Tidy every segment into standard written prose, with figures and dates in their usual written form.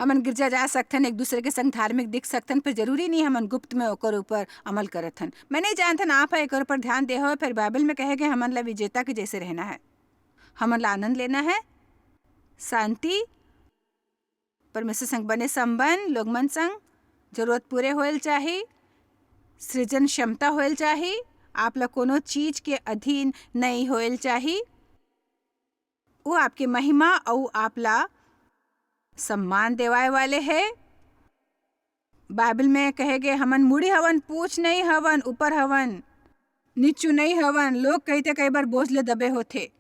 हमन गिरजा जा सकथन, एक दूसरे के संग धार्मिक दिख सकथन, पर जरूरी नहीं हमन गुप्त में ओकर ऊपर अमल करथन। मैं नहीं जानथन आप एक ऊपर ध्यान दे हो। फिर बाइबल में कहे गए हमन ला विजेता के जैसे रहना है, हमन ला आनंद लेना है, शांति, परमेश्वर संग बने संबंध, लोग मन संग जरूरत पूरे होल चाहिए, सृजन क्षमता होल चाहिए, आप ला कोनो चीज के अधीन नहीं होल चाहिए, वो आपके महिमा और आप ला सम्मान देवाए वाले है। बाइबल में कहे गए हमन मुड़ी हवन, पूछ नहीं हवन, ऊपर हवन, नीचू नहीं हवन। लोग कहते कई बार बोझ ले दबे होते,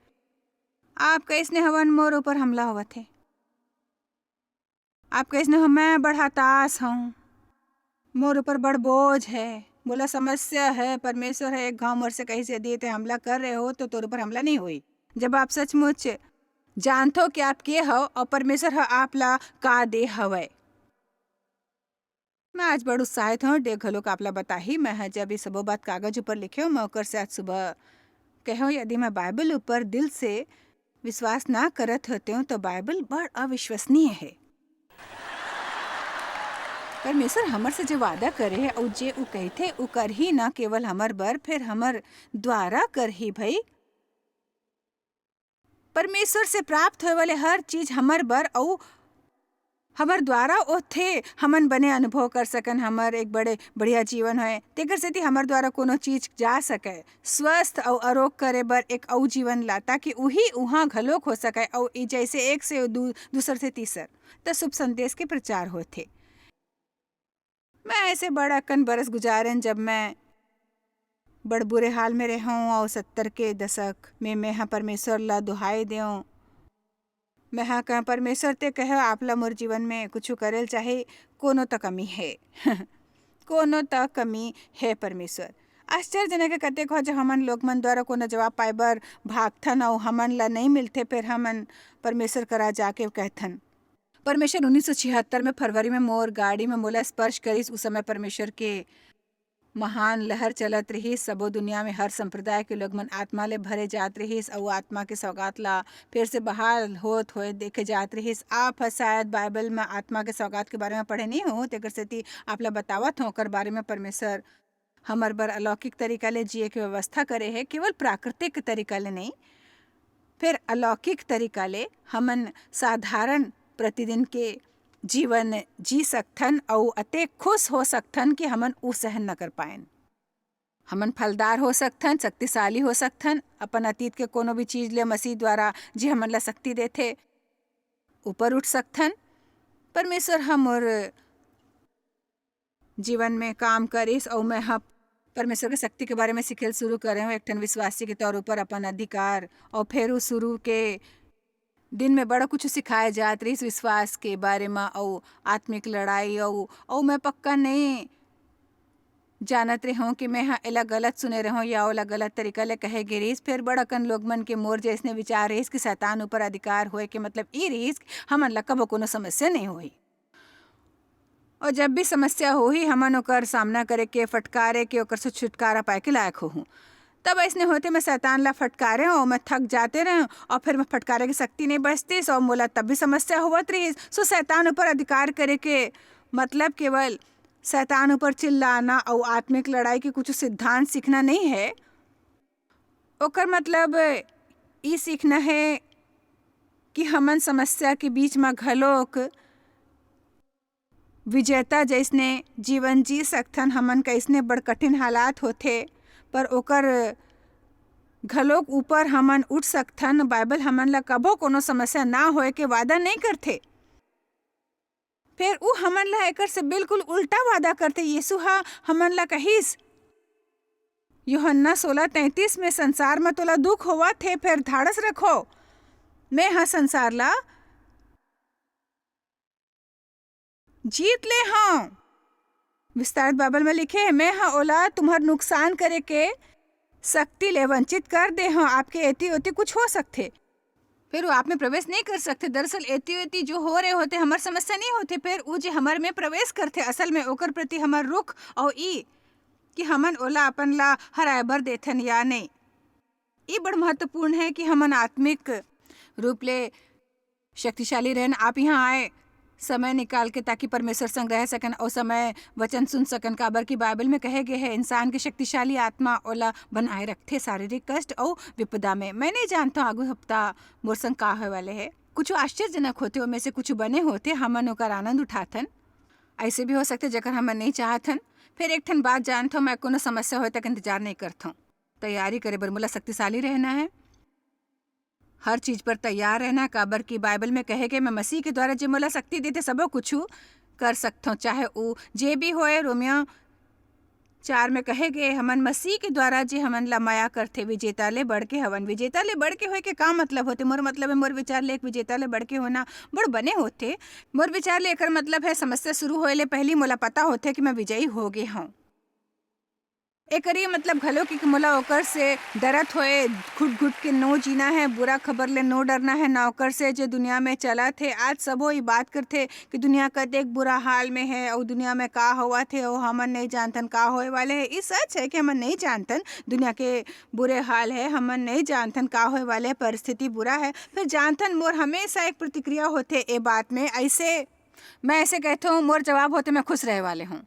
आप कैसने हवन मोर ऊपर हमला होवत है, आप कैसने हो मैं बड़ा तास हूँ, मोर ऊपर बड़ बोझ है, बोला समस्या है, परमेश्वर है एक गांव मोर से कहीं से दिए थे हमला कर रहे हो तो तोर ऊपर हमला नहीं हुई। जब आप सचमुच जानते कि आप के हो और परमेश्वर है आप ला का दे हवय। मैं आज बड़ उत्साहित हूँ, देख लोग आप ला बता ही मैं जब ये सब बात कागज ऊपर लिखे हो, मैं ओकर से आज सुबह कहो यदि मैं बाइबल ऊपर दिल से विश्वास ना करत होते हूँ तो बाइबल बड़ अविश्वसनीय है। परमेश्वर हमर से जो वादा करे है और जे उ कहते उ कर ही ना केवल हमर बर, फिर हमर द्वारा कर ही भाई। परमेश्वर से प्राप्त होए वाले हर चीज हमर बर और हमर द्वारा ओथे हमन बने अनुभव कर सकन, हमर एक बड़े बढ़िया जीवन है। तेकर सेती हमर द्वारा कोनो चीज जा सके, स्वस्थ और आरोग्य करे बर एक और जीवन ला, ताकि उही उहाँ घलोक हो सके और ई जैसे एक से दूसर से तीसर तो शुभ संदेश के प्रचार होते। मैं ऐसे बड़ा अक्कन बरस गुजारन जब मैं बड़ बुरे हाल में रहूं और 70 के दशक में मैं हाँ परमेश्वर ला दुहाई देऊं, मैं हाँ कह परमेश्वर ते कहो आप ला मोर जीवन में कुछ करेल चाहे कोनो तो कमी है कोनो तो कमी है परमेश्वर। आश्चर्यजनक है कतेक हो जब हमन लोग मन द्वारा कोनो जवाब पाए बर भागथन और हमन ला नहीं मिलते, फिर हमन परमेश्वर करा जाके कहथन। परमेश्वर 1976 में फरवरी में मोर गाड़ी में मोला स्पर्श करिस। उस समय परमेश्वर के महान लहर चलत रही, सबो दुनिया में हर संप्रदाय के लोग मन आत्मा ले भरे जात रहीस और आत्मा के सौगात ला फिर से बहाल होत होए देखे जात रहीस। आप शायद बाइबल में आत्मा के सौगात के बारे में पढ़े नहीं हो, तेकर सेती आप ला बतावत हो ओकर बारे में। परमेश्वर हमर बर अलौकिक तरीका ले जिए के व्यवस्था करे है, केवल प्राकृतिक तरीका ले नहीं, फिर अलौकिक तरीका ले हमन साधारण प्रतिदिन के जीवन जी सकथन और अते खुश हो सकथन कि हमन उ सहन न कर पाएन। हमन फलदार हो सकथन, शक्तिशाली हो सकथन, अपन अतीत के कोनो भी चीज ले मसीह द्वारा जी हमन ला शक्ति देथे ऊपर उठ सकथन। परमेश्वर हमर जीवन में काम करिस और मैं हाँ परमेश्वर के शक्ति के बारे में सिखेल शुरू करे हूँ एक ठन विश्वासी के तौर पर अपन अधिकार, और फिर उस शुरू के दिन में बड़ा कुछ सिखाया जात रही विश्वास के बारे में और आत्मिक लड़ाई और मैं पक्का नहीं जानत रही हूँ कि मैं हाँ एला गलत सुने रहूँ या ओला गलत तरीका ले कहे गे रहीस। फिर बड़कन लोग मन के मोर जैसने विचार रहीस कि शैतान ऊपर अधिकार होए के मतलब ई रहीस हमन ला कबो कोनो समस्या नहीं होई, और जब भी समस्या होही हमन ओकर सामना करे के फटकारे के ओकर से छुटकारा पाए के लायक हो। तब ऐसने होते मैं शैतान ला फटकारे और मैं थक जाते रहे और फिर मैं फटकारे की शक्ति नहीं बचती और मोला तब भी समस्या होवत रही। सो शैतान ऊपर अधिकार करे के मतलब केवल शैतान ऊपर चिल्लाना और आत्मिक लड़ाई के कुछ सिद्धांत सीखना नहीं है। ओकर मतलब ये सीखना है कि हमन समस्या के बीच में घलोक विजेता जैसने जीवन जी सकथन। हमन कैसने बड़ कठिन हालात होते पर ओकर घलोक ऊपर हमन उठ सकथन। बाइबल हमन ला कबो कोनो समस्या ना होए के वादा नहीं करथे, फिर उ हमन ला एकर से बिल्कुल उल्टा वादा करते। यीशु हा हमन ला कहिस यूहन्ना 16:33 में संसार में तोला दुख होवा थे, फिर धाड़स रखो मैं हाँ संसार ला जीत ले। हाँ विस्तारित बाइबल में लिखे है मैं हाँ ओला तुम्हार नुकसान करे के शक्ति ले वंचित कर दे। हाँ आपके एती ओती कुछ हो सकते, फिर वो आप में प्रवेश नहीं कर सकते। दरअसल एती ओती जो हो रहे होते हमार समस्या नहीं होते, फिर वो जो हमार में प्रवेश करते असल में ओकर प्रति हमार रुख और ई कि हमन ओला अपन ला हराए बर देथन या नहीं। ये बड़ महत्वपूर्ण है कि हमन आत्मिक रूप ले शक्तिशाली रहन। आप यहाँ आए समय निकाल के ताकि परमेश्वर संग रह सकन और समय वचन सुन सकन। काबर की बाइबल में कहे गए है इंसान की शक्तिशाली आत्मा ओला बनाए रखते शारीरिक कष्ट और विपदा में। मैं नहीं जानता हूँ आगू हफ्ता मोर संग का होए वाले है। कुछ आश्चर्यजनक होते उनमें से कुछ बने होते हमन ओकर आनंद उठाथन। ऐसे भी हो सकते जकर हमन नहीं चाहथन। फिर एक ठन बात जानता हूँ, मैं कोनो समस्या होए तक इंतजार नहीं करता हूँ। तैयारी करे बर मोला शक्तिशाली रहना है, हर चीज पर तैयार रहना। काबर की बाइबल में कहे के मैं मसीह के द्वारा जे मोला शक्ति देते सब कुछ कर सकता हूँ, चाहे वो जे भी होए। रोमियो 4 में कहे गए हमन मसीह के द्वारा जे हमन ला माया करथे विजेता ले बढ़ के हवन। विजेता ले बढ़ के होए के का मतलब होते? मोर मतलब है मोर विचार ले एक विजेता ले बढ़ के होना बड़ बने होते। मोर विचार ले एकर मतलब है समस्या शुरू होए ले पहली मोला पता होते कि मैं विजयी हो गए हूँ। एकर ये मतलब घलो कि मोला ओकर से डरत होए घुट घुट के नो जीना है, बुरा खबर ले नो डरना है ना ओकर से जो दुनिया में चला थे। आज सबो ये बात करते कि दुनिया कतेक बुरा हाल में है और दुनिया में का हुआ थे और हमन नहीं जानतन का होए वाले है। ये सच है कि हमन नहीं जानतन दुनिया के बुरे हाल है, हमन नहीं जानतन का होए वाले है, परिस्थिति बुरा है। फिर जानतन मोर हमेशा एक प्रतिक्रिया होते ए बात में। ऐसे मैं ऐसे कहता हूँ, मोर जवाब होते मैं खुश रहे वाले हूँ।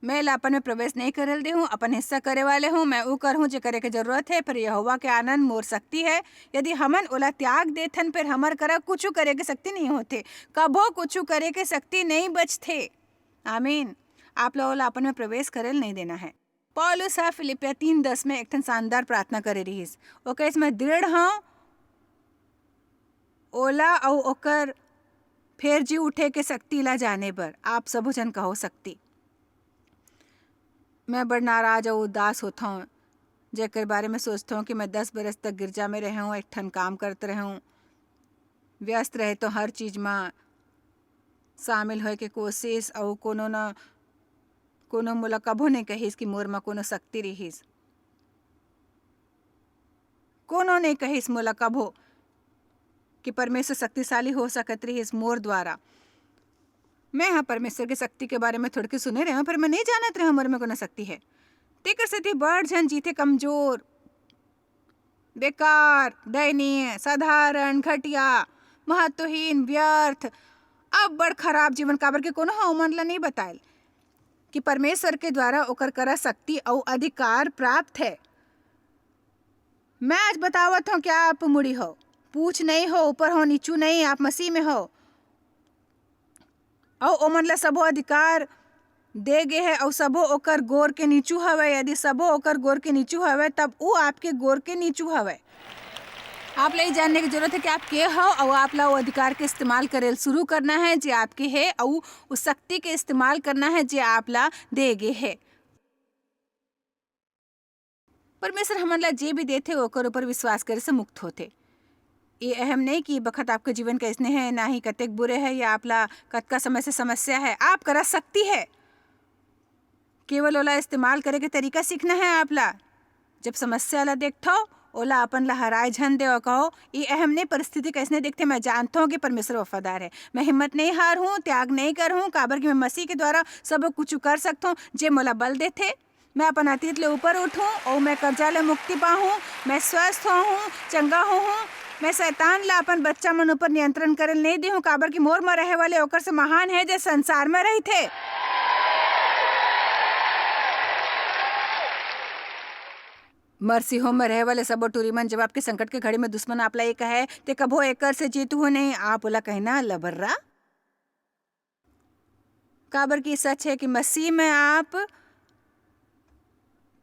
मैं लापन में प्रवेश नहीं करल दे हूँ, अपन हिस्सा करे वाले हूँ। मैं वो कर हूँ जो करे के जरूरत है। फिर यहोवा के आनंद मोर शक्ति है। यदि हमन ओला त्याग देथन फिर हमर करा कुछ करे के शक्ति नहीं होते, कभो कुछ करे के शक्ति नहीं बचते। आमीन। आप लोग ओला अपन में प्रवेश करल नहीं देना है। पौलुस फिलिपिया 3:10 में एक ठन शानदार प्रार्थना करे रहीस। ओके इसमें दृढ़ हूँ ओला और ओकर फिर जी उठे के शक्ति ला जाने पर आप सबो जन कहो शक्ति। मैं बड़ नाराज और उदास होता हूँ जेकर बारे में सोचता हूँ कि मैं 10 बरस तक गिरजा में रहा हूँ, एक ठन काम करते रहूँ, व्यस्त रहे तो हर चीज़ में शामिल होए के कोशिश और कोनो न कोनो मोला कभो नहीं कहिस कि मोर में कोनो शक्ति रहीस। कोनो नहीं कहिस मोला कभो कि परमेश्वर शक्तिशाली हो सकत रहीस मोर द्वारा। मैं हाँ परमेश्वर की शक्ति के बारे में थोड़ी के सुने रहे हूँ, पर मैं नहीं जानत रहा मोर में कोनो शक्ति है। तेकर सेती बड़ झन जीते कमजोर, बेकार, दयनीय, साधारण, घटिया, महत्वहीन, व्यर्थ, अब बड़ खराब जीवन। काबर के कोनो हाँ उमन ला नहीं बतायल कि परमेश्वर के द्वारा ओकर करा शक्ति और अधिकार प्राप्त है। मैं आज बतावत हूँ क्या आप मुड़ी हो, पूछ नहीं हो, ऊपर हो, नीचू नहीं, आप मसीह में हो और ओमन ला सबो अधिकार दे गे है और सबो ओकर गोर के नीचू हवे। यदि सबो ओकर गोर के नीचू हवे तब वो आपके गोर के नीचू हवे। आप ला जानने की जरूरत है कि आप के हो और आप ला वो अधिकार के इस्तेमाल करेल शुरू करना है जे आपके है और उस शक्ति के इस्तेमाल करना है जे आप ला दे गे है। परमेश्वर हमन ला जे भी देते ओकर ऊपर विश्वास करे से मुक्त होते। ये अहम नहीं कि बखत आपके जीवन कैसने है, ना ही कतेक बुरे है या आपला कतका समय से समस्या है। आप करा सकती है, केवल ओला इस्तेमाल करे के तरीका सीखना है। आप ला जब समस्या ला देखो ओला अपन ला हराए झन दे और कहो ये अहम नहीं परिस्थिति कैसने देखते। मैं जानता हूँ कि परमेश्वर वफादार है। मैं हिम्मत नहीं हार हूँ, त्याग नहीं कर हूँ, काबर कि मैं मसीह के द्वारा सब कुछ कर सकता हूँ जे मोला बल देते। मैं अपन अतीत ले ऊपर उठूँ और मैं कर्जा ले मुक्ति पाऊँ। मैं स्वस्थ हूँ, चंगा हूँ। मैं शैतान ला अपन बच्चा मन ऊपर नियंत्रण करल नहीं दी हूँ, काबर की मोर में रहे वाले ओकर से महान है जो संसार में रही थे। मर्सी होम में रहे वाले सबो टूरी मन जब आपके संकट के घड़ी में दुश्मन आपला ये कहे ते कभो एकर से जीतू हो नहीं, आप बोला कहना लबर्रा। काबर की सच है कि मसीह में आप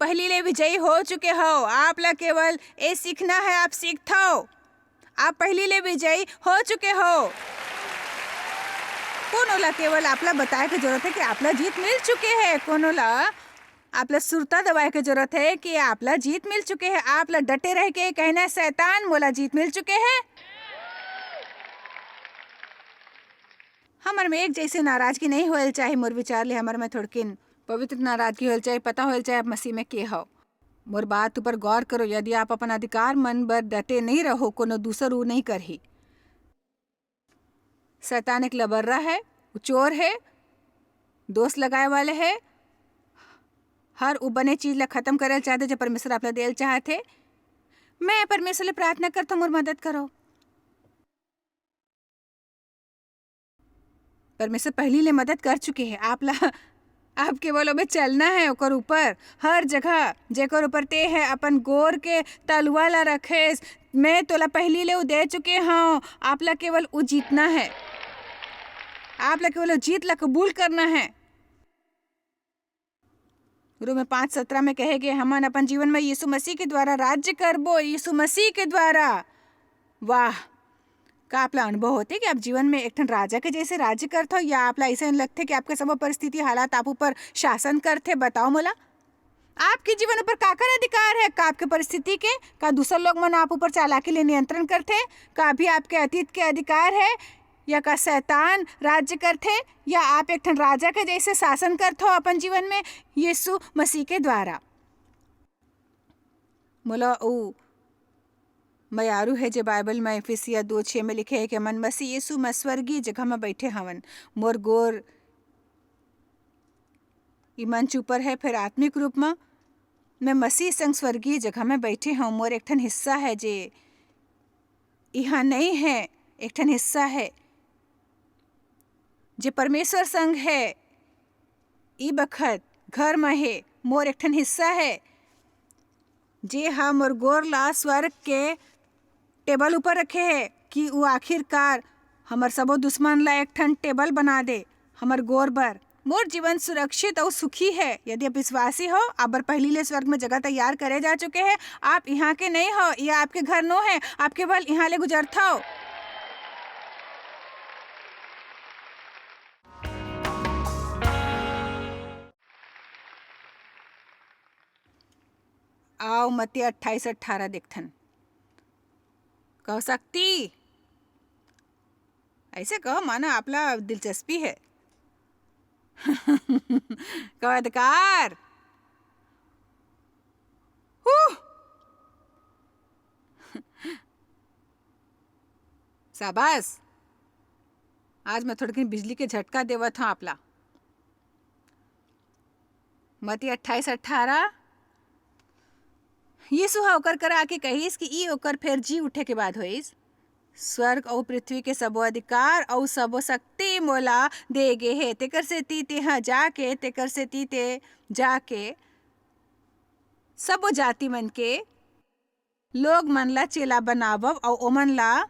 पहली ले विजयी हो चुके हो। आप ला केवल ये सीखना है, आप सीखते हो। आप पहली ले विजयी हो चुके हो। कोनो ला केवल आपला बताए की जरूरत है कि आपला जीत मिल चुके है। कोनो ला आपला सुरता दवाए की जरूरत है कि आपला जीत मिल चुके हैं। आप ला डटे रह के कहना शैतान मोला जीत मिल चुके हैं। हमर में एक जैसे नाराजगी नहीं होल चाहे मोर विचार ले हमर में थोड़किन पवित्र नाराजगी होल चाहे पता होल चाहे आप मसीह में के हो। मोर बात ऊपर गौर करो। यदि आप अपन अधिकार मन बर डटे नहीं रहो कोनो दूसर ऊ नहीं करही। शैतान एक लबर्रा है, चोर है, दोष लगाए वाले है, हर उ बने चीज ला खत्म करल चाहते जो परमेश्वर आप ला देल चाहते। मैं परमेश्वर ले प्रार्थना करता हूँ मोर मदद करो। परमेश्वर पहली ले मदद कर चुके हैं। आप केवल ओमे चलना है, ओकर ऊपर हर जगह जेकर ऊपर ते है अपन गोर के तलवा ला रखेस। मैं तोला पहली ले उ दे चुके हूँ। आप ला केवल उ जीतना है, आप ला केवल जीत ला कबूल करना है। रोमे 5:17 में कहेगे हमन अपन जीवन में यीशु मसीह के द्वारा राज्य करबो, यीशु मसीह के द्वारा। वाह, का आपला अनुभव होते कि आप जीवन में एक ठन राजा के जैसे राज्य करते हो, या आपला ऐसा लगते कि आपके सब परिस्थिति हालात आप ऊपर शासन करते? बताओ मोला, आपके जीवन ऊपर का कर अधिकार है? का आपके परिस्थिति के, का दूसरे लोग मन आप ऊपर चालाकी ले नियंत्रण करते? का भी आपके अतीत के अधिकार है, या का शैतान राज्य करते, या आप एक ठन राजा के जैसे शासन करते हो अपन जीवन में यीशु मसीह के द्वारा? मोला ओ मयारू है जो बाइबल में इफिसिया 2:6 में लिखे है कि मन मसीह यीशु में स्वर्गीय जगह में बैठे हवन। मोर गोर ई मंच ऊपर है, फिर आत्मिक रूप में मैं मसीह संग स्वर्गीय जगह में बैठे हूँ। मोर एक ठन हिस्सा है जे यहाँ नहीं है, एक ठन हिस्सा है जे परमेश्वर संग है। ई बखत घर में है, मोर एक ठन हिस्सा है जे हाँ मोर गोर ला स्वर्ग के टेबल ऊपर रखे है कि वो आखिरकार हमर सबो दुश्मन ला एक ठन टेबल बना दे हमर गोर बर। मोर जीवन सुरक्षित और सुखी है। यदि आप विश्वासी हो, आप बर पहली ले स्वर्ग में जगह तैयार करे जा चुके हैं। आप यहाँ के नहीं हो, यह आपके घर नो है, आप केवल यहाँ ले गुजरता हो। आओ मत्ती 28:18 देखथन। कह सकती ऐसे कहो माना आपला दिलचस्पी है। कहो अधिकार। शाबाश, आज मैं थोड़ी बिजली के झटका देवत हूँ आपला। मत्ती 28:18 यीशु हा ओकर करा आके कहिस कि ई ओकर फिर जी उठे के बाद होइस। स्वर्ग और पृथ्वी के सबो अधिकार और सबो शक्ति मोला दे गे हे। तेकर से ती हाँ जाके, तेकर से ती ते जाके सबो जाति मन के लोग मन ला चेला बनावब और ओमन ला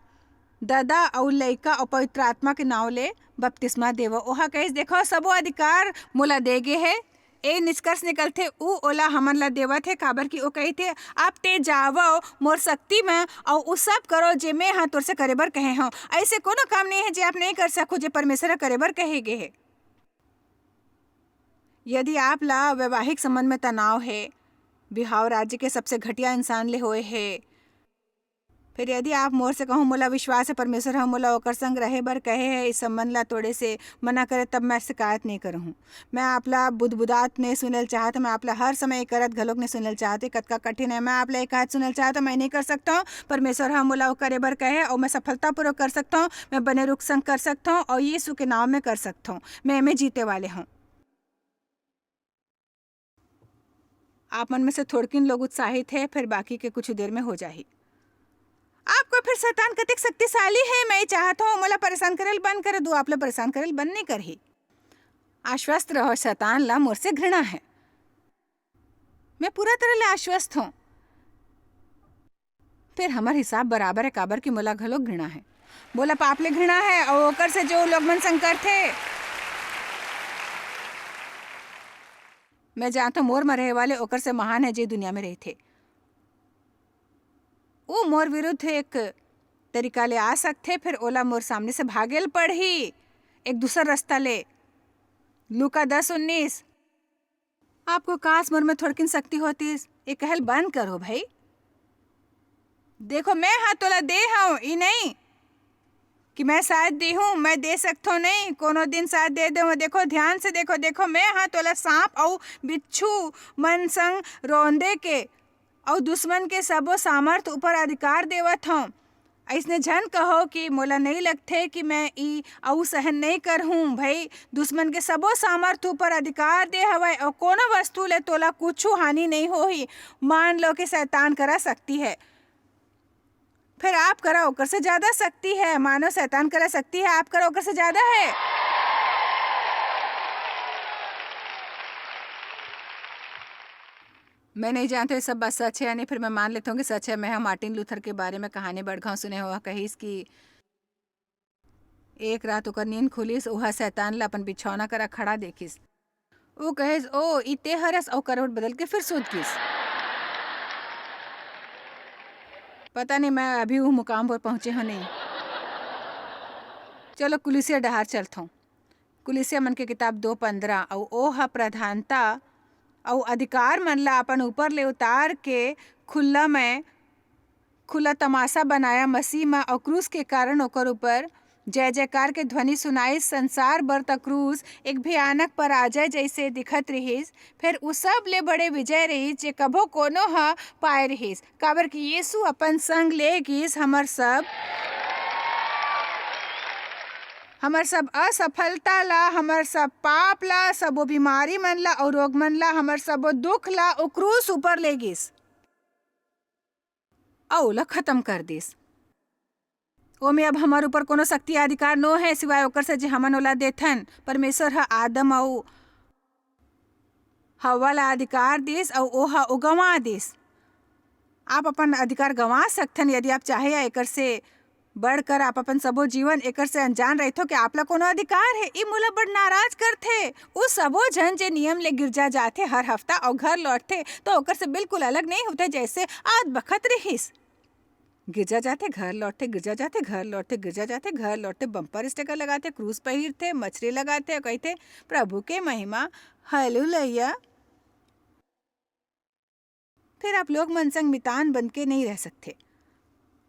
दादा और लइका और पवित्र आत्मा के नाव ले बपतिस्मा देव। ओहा कहिस देखो सबो अधिकार मोला दे गे हे। ए निष्कर्ष निकलते उ ओला हमन ला देवत है, काबर की ओ कही थे आप ते जावो मोर शक्ति में और उ सब करो जे मैं हाँ तोर से करे बर कहे हूँ। ऐसे कोनो काम नहीं है जे आप नहीं कर सको जे परमेश्वर करे बर कहे गे है। यदि आप ला वैवाहिक संबंध में तनाव है, बिहाव राज्य के सबसे घटिया इंसान ले होए है, फिर यदि आप मोर से कहूँ मोला विश्वास है परमेश्वर हम मोला ओकर संग रहे बर कहे है, इस संबंध ला तोड़े से मना करे, तब मैं शिकायत नहीं करहूँ। मैं आपला बुदबुदात नहीं सुनल चाहत, मैं आपला हर समय करत घलोक नहीं सुनल चाहते। कतका कठिन है, मैं आपला एक हाथ सुनल चाहता, मैं नहीं कर सकता हूँ। परमेश्वर हम मोला वो करे बर कहे और मैं सफलतापूर्वक कर सकता हूँ। मैं बने रुख संग कर सकता हूँ और यीशु के नाम में कर सकता हूँ। मैं में जीते वाले हूँ। आप मन में से थोड़किन लोग उत्साहित है, फिर बाकी के कुछ देर में हो जाही। आपको फिर शैतान कतिक शक्तिशाली है। मैं चाहता हूँ मोला परेशान करल बंद कर दो, आप ला परेशान करल बंद नहीं करही। आश्वस्त रहो, शैतान ला मोर से घृणा है। मैं पूरा तरह ले आश्वस्त हूँ। फिर हमार हिसाब बराबर है, काबर की मोला घलो घृणा है। बोला पाप ले घृणा है और ओकर से जो लोग मन संकर थे। मैं जानता हूँ मोर में रहे वाले ओकर से महान है जे दुनिया में रहे थे। वो मोर विरुद्ध एक तरीका ले आ सकते, फिर ओला मोर सामने से भागेल पड़ही एक दूसरा रास्ता ले। लूका 10:19। आपको काश मोर में थोड़किन शक्ति होती, ये कहल बंद करो भाई। देखो मैं हाँ तोला दे हूँ, ई नहीं कि मैं शायद दी हूँ, मैं दे सकता हूँ नहीं, कोनो दिन शायद दे दूँ। देखो ध्यान से देखो, देखो मैं हाँ तोला सांप और बिच्छू मन संग रौंदे के और दुश्मन के सबो सामर्थ ऊपर अधिकार देवत हूँ। ऐसने झन कहो कि मोला नहीं लगते कि मैं ई और सहन नहीं कर हूँ। भाई दुश्मन के सबो सामर्थ ऊपर अधिकार दे हवाई और कोनो वस्तु ले तोला कुछ हानि नहीं होही। मान लो कि शैतान करा सकती है, फिर आप करा ओकर से ज्यादा शक्ति है। मानो शैतान करा सकती है, आप करा ओकर से ज्यादा है। मैं नहीं जानती ये सब बात सच है या नहीं, फिर मैं मान लेता हूँ कि सच है। मैं मार्टिन लूथर के बारे में कहानी बड़घाव सुने हुआ कहीस कि एक रात ओकर नींद खुलिस, ओहा शैतान ला अपन बिछौना करा खड़ा देखिस। वो कहेस ओ इते हरस और करवट बदल के फिर सूत गिस। पता नहीं मैं अभी वो मुकाम पर पहुंचे हो नहीं। चलो कुलिसिया डहार चलता हूँ। कुलिसिया मन के किताब 2:15 और ओहा प्रधानता और अधिकार मन ला अपन ऊपर ले उतार के खुला तमाशा बनाया मसीह में, और क्रूस के कारण ओकर ऊपर जय जयकार के ध्वनि सुनाई। संसार भर तक क्रूस एक भयानक पराजय जैसे दिखत रहिस। फिर उ सब ले बड़े विजय रहिस जे कभो कोनो ह पाए रहिस, काबर कि यीशु अपन संग ले गिस हमर सब असफलता ला, हमर सब पाप ला, सबो बीमारी मन ला और रोग मन ला, हमर सबो दुख ला ओ क्रूस ऊपर ले गिस और ओला खत्म कर दिस। ओमे अब हमार ऊपर कोनो शक्ति अधिकार नो है सिवाय ओकर से जे हमन ओला देथन। परमेश्वर ह आदम और हवा ला अधिकार दिस और ओहा ओ गंवा दिस। आप अपन अधिकार गंवा सकथन यदि आप चाहे, या एकर से बढ़कर आप अपन सबो जीवन एकर से अनजान रहथो कि आपला कोनो अधिकार है। ई मोला बड़ नाराज करथे उ सबो जन जे नियम ले गिरजा जाथे हर हफ्ता और घर लौटथे तो ओकर से बिल्कुल अलग नहीं होते जैसे आज बखत रहिस। गिरजा जाते घर लौटते, गिरजा जाते घर लौटते, गिरजा जाते घर लौटते, बम्पर स्टिकर लगाते, क्रूस पहिरते, मछली लगाते और कहते प्रभु के महिमा, हालेलुया। फिर आप लोग मन संग मितान बन के नहीं रह सकते।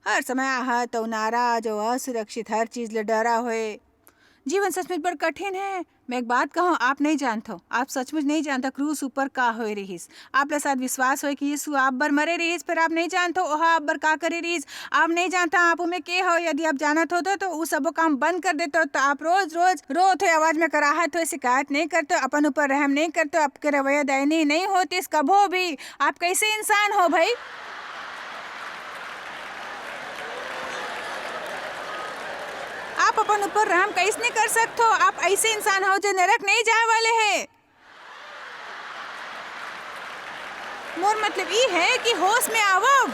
हर समय आहत और नाराज और असुरक्षित, हर चीज ले डरा हुए। जीवन सचमुच बड़ कठिन है। मैं एक बात कहूँ, आप नहीं जानते हो, आप सचमुच नहीं जानता क्रूस ऊपर का होए रहीस। आप ला शायद विश्वास होए कि यीशु आप बर मरे रहीस, फिर आप नहीं जानते हो ओहा आप बर का करे रहीस। आप नहीं जानता आप में के हो। यदि आप जानत होते तो वो सबो काम बंद कर देते हो, तो आप रोज रोज रोते आवाज में कराहत हो, शिकायत नहीं करते, अपन ऊपर रहम नहीं करते, आपके रवैया दयनीय नहीं होती कभो भी। आप कैसे इंसान हो भाई? आप अपन ऊपर रहम कैसे नहीं कर सकते हो? आप ऐसे इंसान हो जो नरक नहीं जाए वाले हैं। मोर मतलब ये है कि होश में आवो।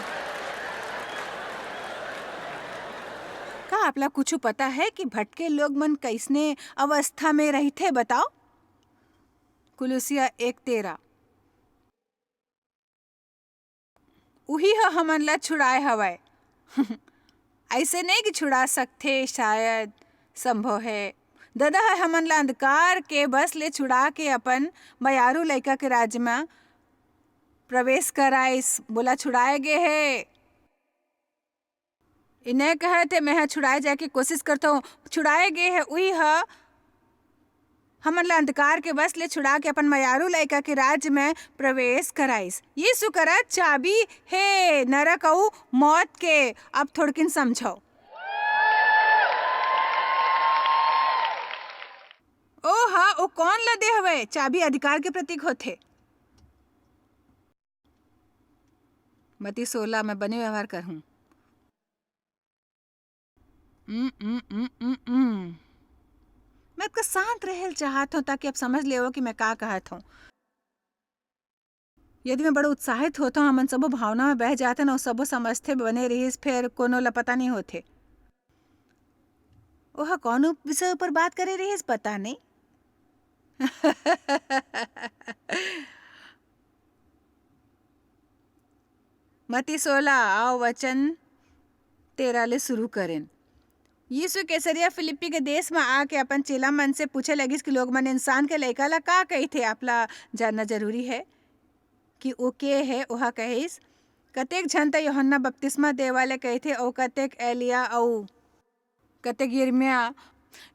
का आपला कुछ पता है कि भटके लोग मन कैसने अवस्था में रहते बताओ? कुलुसिया 1:13 उही हमन ला छुड़ाए हवाए। ऐसे नहीं कि छुड़ा सकते, शायद संभव है। दादा है हमन ला अंधकार के बस ले छुड़ा के अपन बयारू लड़का के राज्य में प्रवेश कराइस। बोला छुड़ाए गए है, इन्हें कहे थे मैं छुड़ाए जाके कोशिश करता हूँ। छुड़ाए गए है वही है हमन ला अंधकार के बस ले छुड़ा के अपन मयारू लड़का के राज्य में प्रवेश कराइस। यीशु करा चाबी है नरक और मौत के। अब थोड़किन समझो। ओ हाँ, ओ कौन ला दे हवे? चाबी अधिकार के प्रतीक होते। मती 16 में बने व्यवहार कर हूँ। मैं आपका शांत रहल चाहत हूँ ताकि आप समझ ले कि मैं का कहत हूँ। यदि मैं बड़ा उत्साहित होता हूँ, हमन सबो भावना में बह जाते ना, सबो समझते बने रहीस, फिर कोनो ला पता नहीं होते। ओह कौन विषय पर बात करे रहीस पता नहीं। मती 16 आओ वचन 13 ले शुरू करें। यीशु कैसरिया फिलिप्पी के देश में आके अपन चेला मन से पूछे लगिस कि लोग मन इंसान के लड़का ला का कही थे। आपला जानना जरूरी है कि ओ के है। ओहा कहिस कतेक झन त यूहन्ना बपतिस्मा दे वाले कही थे, और कतेक एलिया और कतेक यिर्मयाह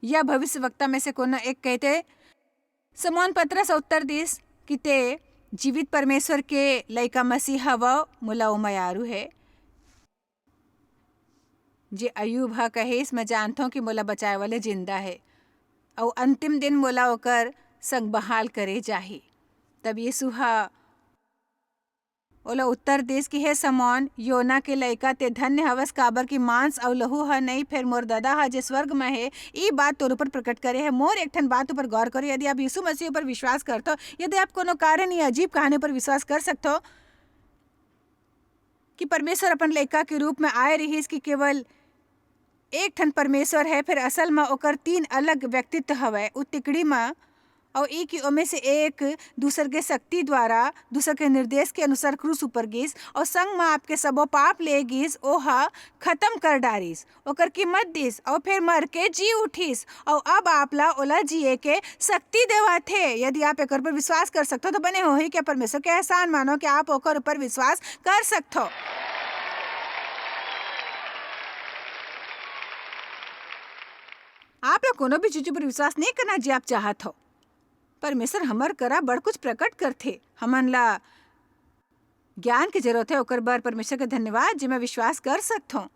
या भविष्यवक्ता में से कोनो एक कहते। समौन पतरस उत्तर दिस कि ते जीवित परमेश्वर के लड़का मसीह हवा, मुला ओ मयारू है। जे अयूब हा कहिस मैं जानता हूँ कि मोला बचाए वाले जिंदा है और अंतिम दिन मोला ओकर संग बहाल करे जाही। तब यीशु हा ओला उत्तर देस कि हे समौन योना के लड़का, ते धन्य हवस काबर की मांस और लहू हा नहीं, फिर मोर दादा हा जे स्वर्ग में है ई बात तोर ऊपर प्रकट करे है। मोर एक ठन बात ऊपर गौर करो, यदि आप यीशु मसीह पर विश्वास करते हो, यदि आप कोनो कारण या अजीब कहानी पर विश्वास कर सकते हो, कि परमेश्वर अपन लइका के रूप में आए रहीस कि केवल एक ठन परमेश्वर है, फिर असल में ओकर 3 अलग व्यक्तित्व हवय उ तिकड़ी में, और ई कि ओमे से एक दूसर के शक्ति द्वारा दूसर के निर्देश के अनुसार क्रूस ऊपर गिस और संग में आपके सबो पाप ले गिस, ओहा खत्म कर डारिस, ओकर कीमत दिस और फिर मर के जी उठिस और अब आपला ओला जिए के शक्ति देवा थे। यदि आप एकर पर विश्वास कर सकते हो तो बने हो ही क्या परमेश्वर के एहसान मानो कि आप ओकर ऊपर विश्वास कर सकते हो। आप लोग कोनो भी चीज पर विश्वास नहीं करना जी आप चाहत हो। परमेश्वर हमर करा बड़ कुछ प्रकट करथे, हमन ला ज्ञान की जरूरत है, ओकर बर परमेश्वर के धन्यवाद जी मैं विश्वास कर सकता हूँ।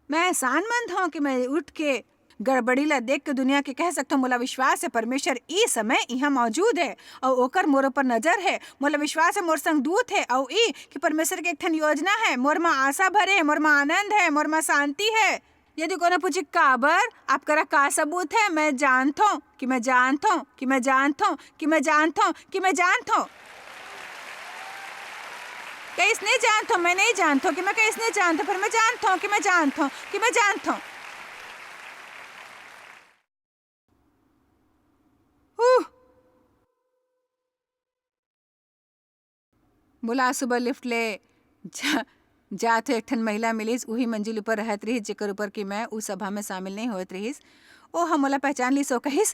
मैं एहसानमंद हूँ कि मैं उठ के गड़बड़ी ला देख के दुनिया के कह सकता हूँ मोला विश्वास है परमेश्वर ई समय यहाँ मौजूद है और ओकर मोर ऊपर नजर है। मोला विश्वास है मोर संग दूत है और ई कि परमेश्वर के एक ठन योजना है, मोर में आशा भरे है, मोर में आनंद है, मोर में शांति है। यदि कोनो पूछे काबर आप करा का सबूत है, मैं जानता हूँ कि मैं जानता हूँ कि मैं जानता हूँ कि मैं जानता हूँ कि मैं जानता हूँ। कैस नहीं जानता हूँ, मैं नहीं जानता हूँ कि मैं कैस नहीं जानता, फिर मैं जानता हूँ कि मैं जानता हूँ कि मैं जानता हूँ। बोला सुबह लिफ्ट ले जा तो एक ठन महिला मिलिस, उही मंजिल ऊपर रहत रही जेकर ऊपर कि मैं उस सभा में शामिल नहीं होत रहीस। ओ हम मोला पहचान ली सो कहिस,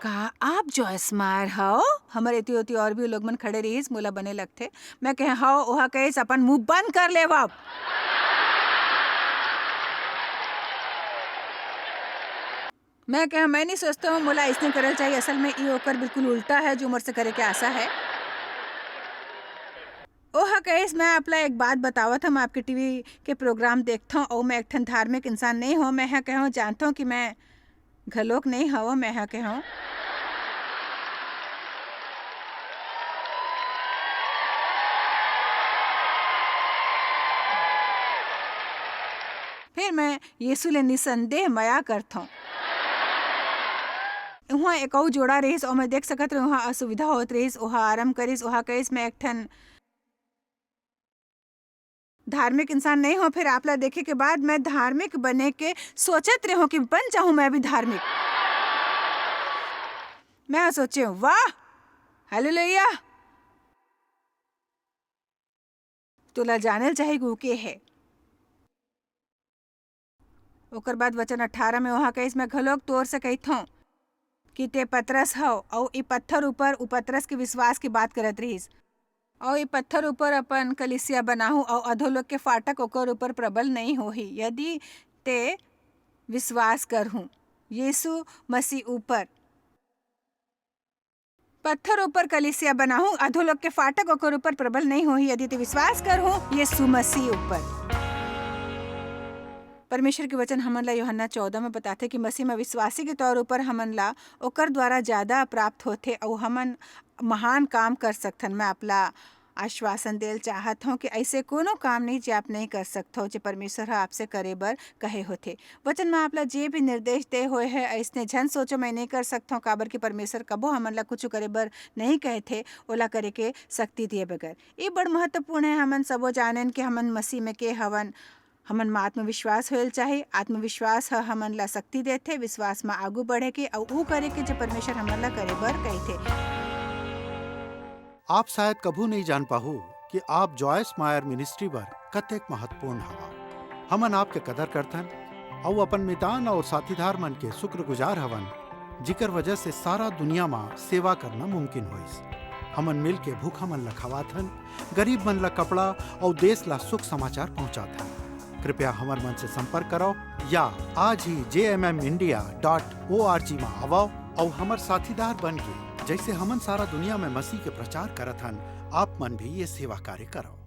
का आप जॉयस मायर हो? हमारे इति उति और भी लोग मन खड़े रहीस, मोला बने लगथे। मैं कहे हो, ओहा कहिस अपन मुंह बंद कर ले अब। मैं कहा मैं नहीं सोचता हूँ मोला इसने करना चाहिए, असल में ई ओकर बिल्कुल उल्टा है जो उम्र से करे के आशा है। ओहा कहिस मैं अपना एक बात बतावत हम आपके टीवी के प्रोग्राम देखता हूँ और मैं एक ठन धार्मिक इंसान नहीं हूँ। मैं कहूँ जानता हूँ कि मैं घलोक नहीं हूँ। मैं कहूँ फिर मैं यीशु ले निसंदेह मया करता हूँ। वहाँ एक और जोड़ा रहीस और मैं देख सकत रही वहाँ असुविधा होत रहीस, ओहा आराम करिस। ओहा कहिस मैं एक ठन धार्मिक इंसान नहीं हूँ। फिर आपला देखे के बाद मैं धार्मिक बने के सोचत रही हूँ कि बन जाऊँ मैं भी धार्मिक। मैं सोचे वाह हालेलुया, तोला जानल चाहे गुके है। ओकर बाद वचन 18 में वहाँ कहिस मैं घलोक तोर से कहता हूँ कि ते पतरस हो और ई पत्थर ऊपर उ पतरस के विश्वास की बात करत रहीस और ई पत्थर ऊपर अपन कलिसिया बनाहू और अधोलोक के फाटक ओकर ऊपर प्रबल नहीं होही यदि ते विश्वास करहूँ। यीशु मसीह ऊपर पत्थर ऊपर कलिसिया बनाहू, अधोलोक के फाटक ओकर ऊपर प्रबल नहीं होही यदि ते विश्वास करहूँ यीशु मसीह ऊपर। परमेश्वर के वचन हमन ला यूहन्ना 14 में बताथे कि मसीह में विश्वासी के तौर ऊपर हमन ला ओकर द्वारा ज़्यादा प्राप्त होथे और हमन महान काम कर सकथन। मैं अपना आश्वासन देल चाहत हूँ कि ऐसे कोनो काम नहीं जो आप नहीं कर सकते हो, जो परमेश्वर हा आपसे करे बर कहे होथे। वचन में आपला जे भी निर्देश दे होए है ऐसने झन सोचो मैं नहीं कर सकता हूँ, काबर कि परमेश्वर कबो हमन ला कुछ करे बर नहीं कहे थे, ओला करे के शक्ति दिए बगैर। ये बड़ महत्वपूर्ण है हमन सबो जानन कि हमन मसीह में के हवन। हमन में आत्मविश्वास होल चाहे, आत्मविश्वास है हमन ला शक्ति देथे विश्वास में आगू बढ़े के और वो करे के जो परमेश्वर हमन ला करे बर कहथे। आप शायद कभू नहीं जान पाहू कि आप जॉयस मायर मिनिस्ट्री बर कतेक महत्वपूर्ण हवा। हमन आपके कदर करथन और अपन मितान और साथीदार मन के शुक्रगुजार हवन, जिकर वजह से सारा दुनिया में सेवा करना मुमकिन होइस। हमन मिल के भूखा मन ला खवाथन, गरीब मन ला कपड़ा और देश ला सुख समाचार पहुँचाथन। कृपया हमार मन से संपर्क करो या आज ही jmmindia.org में आओ और हमार साथीदार बन के जैसे हमन सारा दुनिया में मसीह के प्रचार करत हन, आप मन भी ये सेवा कार्य करो।